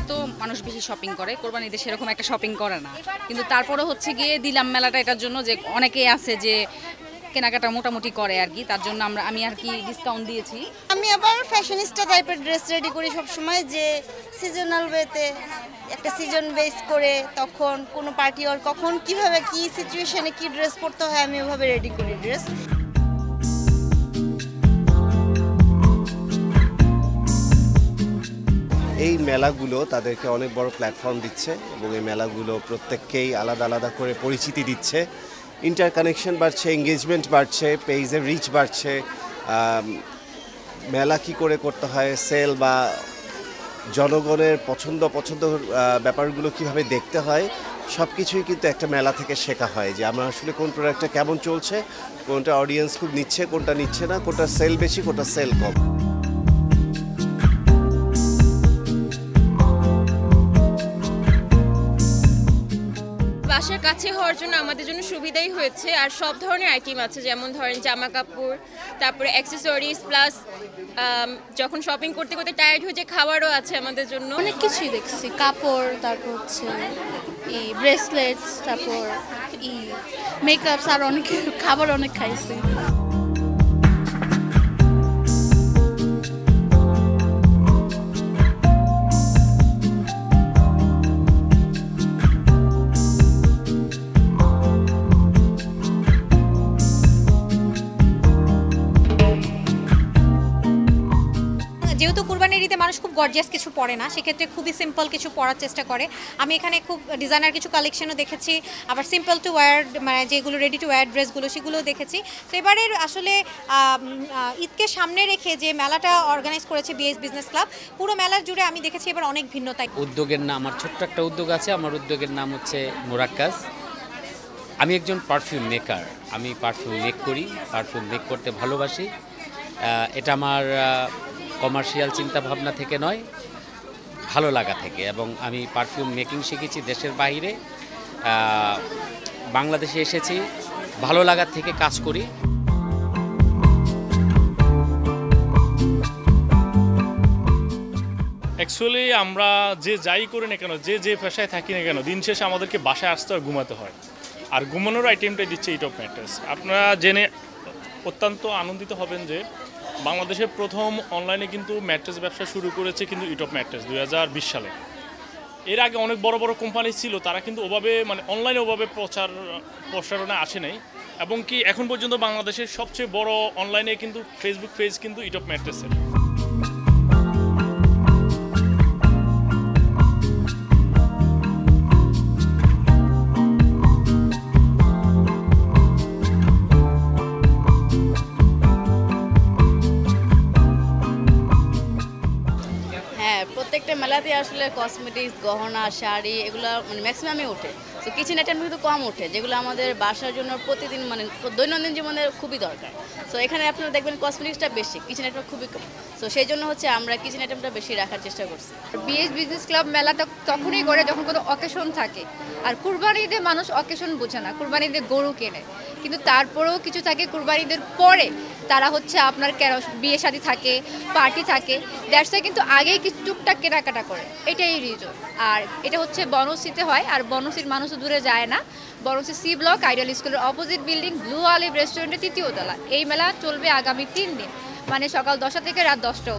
তো মানুষ বেশি শপিং করে, কোরবানি ঈদে সেরকম একটা শপিং করে না, কিন্তু তারপরে হচ্ছে গিয়ে দিলাম মেলাটা এটার জন্য যে অনেকেই আছে যে কেনাকাটা মোটামুটি করে আর কি, তার জন্য আমি আর কি ডিসকাউন্ট দিয়েছি। আমি আবার ফ্যাশনিস্টা টাইপের ড্রেস রেডি করি সবসময়, যে সিজনাল ওয়েতে একটা সিজন বেস করে তখন কোনো পার্টি আর কখন কিভাবে কি সিচুয়েশনে কি ড্রেস পরতে হয় আমি ওভাবে রেডি করি ড্রেস। এই মেলাগুলো তাদেরকে অনেক বড় প্ল্যাটফর্ম দিচ্ছে এবং এই মেলাগুলো প্রত্যেককেই আলাদা আলাদা করে পরিচিতি দিচ্ছে, ইন্টারকানেকশন বাড়ছে, এঙ্গেজমেন্ট বাড়ছে, পেজের রিচ বাড়ছে। মেলা কি করে করতে হয়, সেল বা জনগণের পছন্দ ব্যাপারগুলো কিভাবে দেখতে হয়, সব কিছুই কিন্তু একটা মেলা থেকে শেখা হয় যে আমরা আসলে কোন প্রোডাক্টটা কেমন চলছে, কোনটা অডিয়েন্স খুব নিচ্ছে, কোনটা নিচ্ছে না, কোনটা সেল বেশি, কোনটা সেল কম। বাসার কাছে হওয়ার জন্য আমাদের জন্য সুবিধাই হয়েছে, আর সব ধরনের আইটেম আছে, যেমন ধরেন জামা কাপড়, তারপরে অ্যাক্সেসরিজ, প্লাস যখন শপিং করতে করতে টায়ার্ড হয়ে যায় খাবারও আছে আমাদের জন্য। অনেক কিছুই দেখছি, কাপড়, তারপর হচ্ছে ব্রেসলেটস, তারপর মেকআপস, আর অনেক খাবার অনেক খাইছি। যেহেতু কুরবানির ঈদে মানুষ খুব গর্জিয়াস কিছু পরে না, সেক্ষেত্রে খুবই সিম্পল কিছু পরার চেষ্টা করে। আমি এখানে খুব ডিজাইনার কিছু কালেকশনও দেখেছি, আবার সিম্পল টু ওয়্যার মানে যেগুলো রেডি টু ওয়্যার ড্রেসগুলো সেগুলোও দেখেছি। তো এবারের আসলে ঈদকে সামনে রেখে যে মেলাটা অর্গানাইজ করেছে বিএস বিজনেস ক্লাব, পুরো মেলার জুড়ে আমি দেখেছি এবার অনেক ভিন্নতা। উদ্যোগের নাম, আমার ছোট্ট একটা উদ্যোগ আছে, আমার উদ্যোগের নাম হচ্ছে মোরাক্কাজ। আমি একজন পারফিউম মেকার, আমি পারফিউম মেক করি, পারফিউম মেক করতে ভালোবাসি। এটা আমার কমার্শিয়াল চিন্তাভাবনা থেকে নয়, ভালো লাগা থেকে। এবং আমি পারফিউম মেকিং শিখেছি দেশের বাইরে, বাংলাদেশে এসেছি, ভালো লাগার থেকে কাজ করি। অ্যাকচুয়ালি আমরা যে যাই করি না কেন, যে পেশায় থাকি না কেন, দিন শেষে আমাদেরকে বাসায় আসতে আর ঘুমাতে হয়, আর ঘুমানোর আইটেমটাই দিচ্ছে ইটপ ম্যাট্রেস। আপনারা জেনে অত্যন্ত আনন্দিত হবেন যে বাংলাদেশের প্রথম অনলাইনে কিন্তু ম্যাট্রেস ব্যবসা শুরু করেছে কিন্তু ইটপ ম্যাট্রেস 2020 সালে। এর আগে অনেক বড় বড় কোম্পানি ছিল, তারা কিন্তু ওভাবে মানে অনলাইনে ওভাবে প্রচারণা আসে নাই, এবং কি এখন পর্যন্ত বাংলাদেশের সবচেয়ে বড় অনলাইনে কিন্তু ফেসবুক পেজ কিন্তু ইটপ ম্যাট্রেসের। প্রত্যেকটা মেলাতে আসলে কসমেটিক্স, গহনা, শাড়ি এগুলো মানে ম্যাক্সিমামই ওঠে। তো কিচেন আইটেম কিন্তু কম ওঠে, যেগুলো আমাদের বাসার জন্য প্রতিদিন মানে দৈনন্দিন জীবনে খুবই দরকার। সো এখানে আপনারা দেখবেন কসমেটিক্সটা বেশি, কিচেন আইটেম খুবই কম। সো সেই জন্য হচ্ছে আমরা কিচেন আইটেমটা বেশি রাখার চেষ্টা করছি। বিএস বিজনেস ক্লাব মেলাটা তখনই করে যখন কোনো অকেশন থাকে, আর কুরবানি ঈদে মানুষ অকেশন বোঝে না, কুরবানি ঈদে গরু কেনে, কিন্তু তারপরেও কিছু থাকে কুরবানি ঈদের পরে, তারা হচ্ছে আপনার বিয়ে শাদী থাকে, পার্টি থাকে, দ্যাটস কিন্তু আগেই কিছু টুকটাক কেনাকাটা করে, এটাই রিজন। আর এটা হচ্ছে বনশ্রীতে হয়, আর বনশ্রীর মানুষ দূরে যায় না, বনশ্রী সি ব্লক আইডিয়াল স্কুলের অপোজিট বিল্ডিং ব্লু অলিভ রেস্টুরেন্টের 3য় তলা। এই মেলা চলবে আগামী 3 দিন, মানে সকাল 10টা থেকে রাত 10টা।